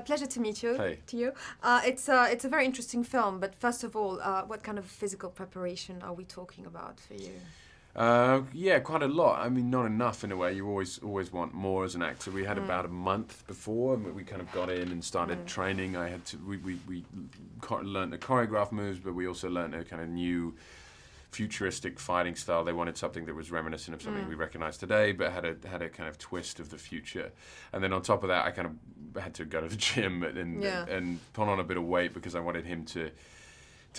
Pleasure to meet you, Hey. Theo. It's a very interesting film, but first of all, what kind of physical preparation are we talking about for you? Yeah, quite a lot. I mean, not enough in a way. You always want more as an actor. We had about a month before, and we kind of got in and started training. I had to. We learned the choreographed moves, but we also learned a kind of new futuristic fighting style. They wanted something that was reminiscent of something we recognize today, but had a kind of twist of the future. And then on top of that, I kind of had to go to the gym and put on a bit of weight because I wanted him to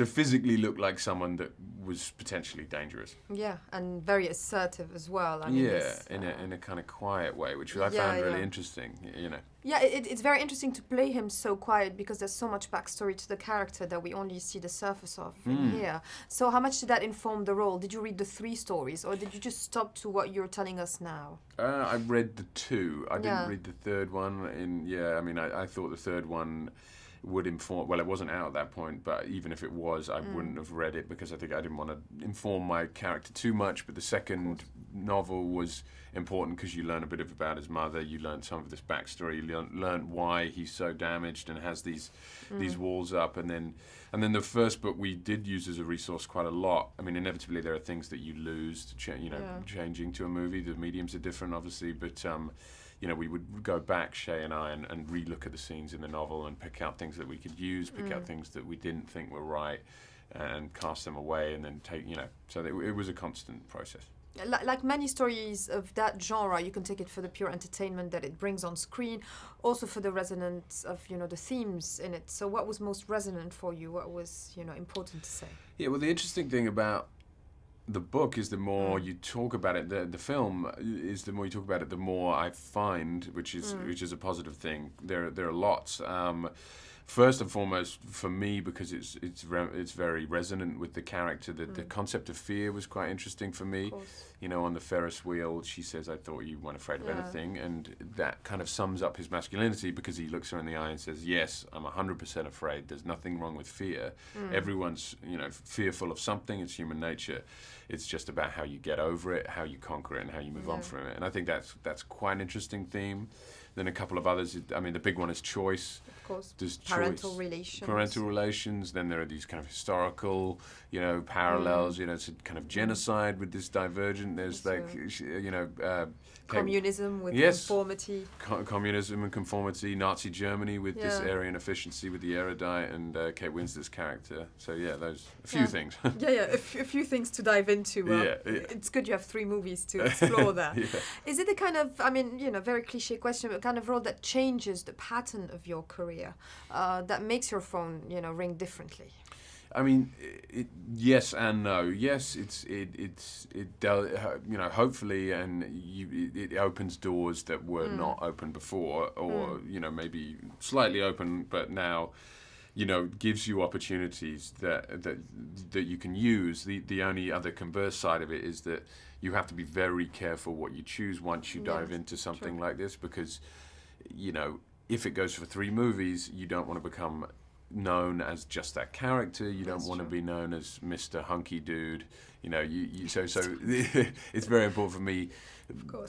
physically look like someone that was potentially dangerous. Yeah, and very assertive as well. I mean, in a kind of quiet way, which I found really interesting, you know. Yeah, it's very interesting to play him so quiet because there's so much backstory to the character that we only see the surface of in here. So how much did that inform the role? Did you read the 3 stories or did you just stop to what you're telling us now? I read the 2. I didn't read the 3rd one. I mean, I thought the 3rd one would inform, well, it wasn't out at that point, but even if it was, I wouldn't have read it because I think I didn't want to inform my character too much. But the second novel was important because you learn a bit about his mother, you learn some of this backstory, you learn why he's so damaged and has these walls up, and then the first book we did use as a resource quite a lot. I mean, inevitably there are things that you lose to changing to a movie. The mediums are different, obviously, but you know, we would go back, Shay and I, and re-look at the scenes in the novel and pick out things that we could use, pick out things that we didn't think were right, and cast them away, and then take, you know, so it was a constant process. Like many stories of that genre, you can take it for the pure entertainment that it brings on screen, also for the resonance of, you know, the themes in it. So what was most resonant for you? What was, you know, important to say? Yeah, well, the interesting thing about the book is the more you talk about it, the film is the more you talk about it, the more I find, which is a positive thing. There are lots. First and foremost, for me, because it's very resonant with the character. The concept of fear was quite interesting for me. You know, on the Ferris wheel, she says, "I thought you weren't afraid of anything," and that kind of sums up his masculinity because he looks her in the eye and says, "Yes, I'm 100% afraid. There's nothing wrong with fear. Everyone's, you know, fearful of something. It's human nature. It's just about how you get over it, how you conquer it, and how you move on from it." And I think that's quite an interesting theme. Then a couple of others. I mean, the big one is choice. Of course. There's Parental choice. relations. Parental relations. Then there are these kind of historical, you know, parallels. You know, it's a kind of genocide with this Divergent. There's you know, communism with conformity. Communism and conformity. Nazi Germany with this Aryan efficiency with the erudite and Kate Winslet's character. So yeah, those a few things. A few things to dive into. It's good you have 3 movies to explore that. Is it the kind of, I mean, you know, very cliche question, but kind of role that changes the pattern of your career, that makes your phone, you know, ring differently? I mean, yes and no. Yes, it does, you know, hopefully, and it opens doors that were not open before, or you know, maybe slightly open, but now, you know, gives you opportunities that you can use. The only other converse side of it is that you have to be very careful what you choose once you dive into something like this, because, you know, if it goes for 3 movies, you don't want to become known as just that character. You don't want to be known as Mr. Hunky Dude. You know, so it's very important for me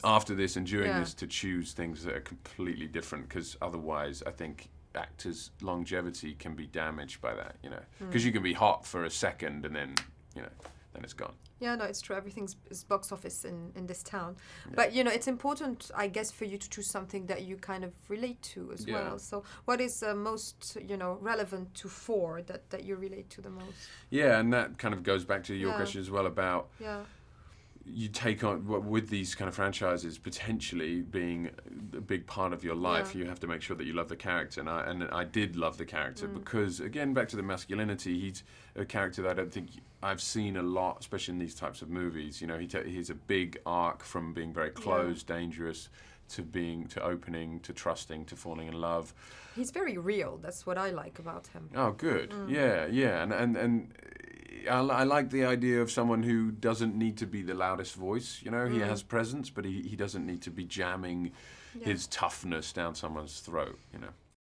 after this and during this to choose things that are completely different, because otherwise I think actors' longevity can be damaged by that, you know, because you can be hot for a second and then, you know, then it's gone. Yeah, no, it's true. Everything's is box office in this town. But, you know, it's important, I guess, for you to choose something that you kind of relate to as well. So what is most, you know, relevant to 4 that you relate to the most? Yeah, and that kind of goes back to your question as well about you take on, with these kind of franchises potentially being a big part of your life, you have to make sure that you love the character, and I did love the character because, again, back to the masculinity, he's a character that I don't think I've seen a lot, especially in these types of movies. You know, he's a big arc from being very closed, dangerous, to opening, to trusting, to falling in love. He's very real. That's what I like about him. Oh, good. Yeah, and I like the idea of someone who doesn't need to be the loudest voice. You know, he has presence, but he doesn't need to be jamming his toughness down someone's throat, you know.